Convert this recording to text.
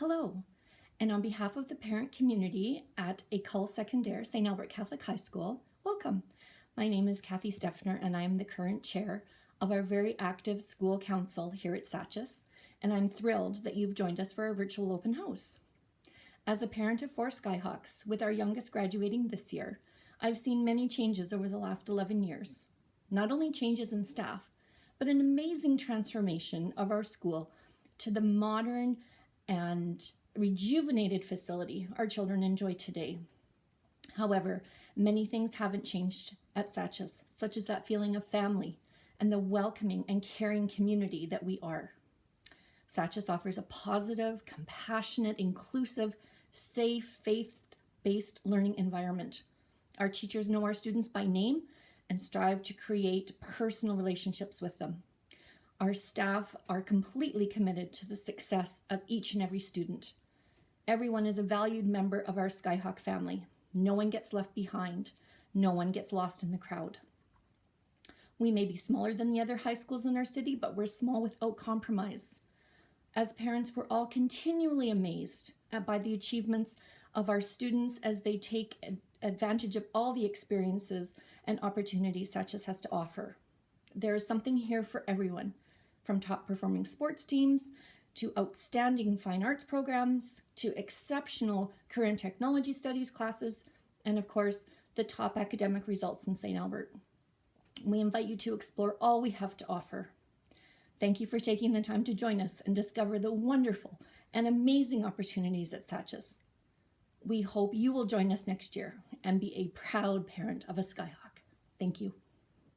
Hello, and on behalf of the parent community at École Secondaire St. Albert Catholic High School, welcome. My name is Kathy Steffner, and I am the current chair of our very active school council here at SACHS, and I'm thrilled that you've joined us for our virtual open house. As a parent of 4 Skyhawks, with our youngest graduating this year, I've seen many changes over the last 11 years. Not only changes in staff, but an amazing transformation of our school to the modern and rejuvenated facility our children enjoy today. However, many things haven't changed at SACHS, such as that feeling of family and the welcoming and caring community that we are. SACHS offers a positive, compassionate, inclusive, safe, faith-based learning environment. Our teachers know our students by name and strive to create personal relationships with them. Our staff are completely committed to the success of each and every student. Everyone is a valued member of our Skyhawk family. No one gets left behind. No one gets lost in the crowd. We may be smaller than the other high schools in our city, but we're small without compromise. As parents, we're all continually amazed by the achievements of our students as they take advantage of all the experiences and opportunities SACHS has to offer. There is something here for everyone, from top performing sports teams, to outstanding fine arts programs, to exceptional career and technology studies classes, and of course, the top academic results in St. Albert. We invite you to explore all we have to offer. Thank you for taking the time to join us and discover the wonderful and amazing opportunities at SACHS. We hope you will join us next year and be a proud parent of a Skyhawk. Thank you.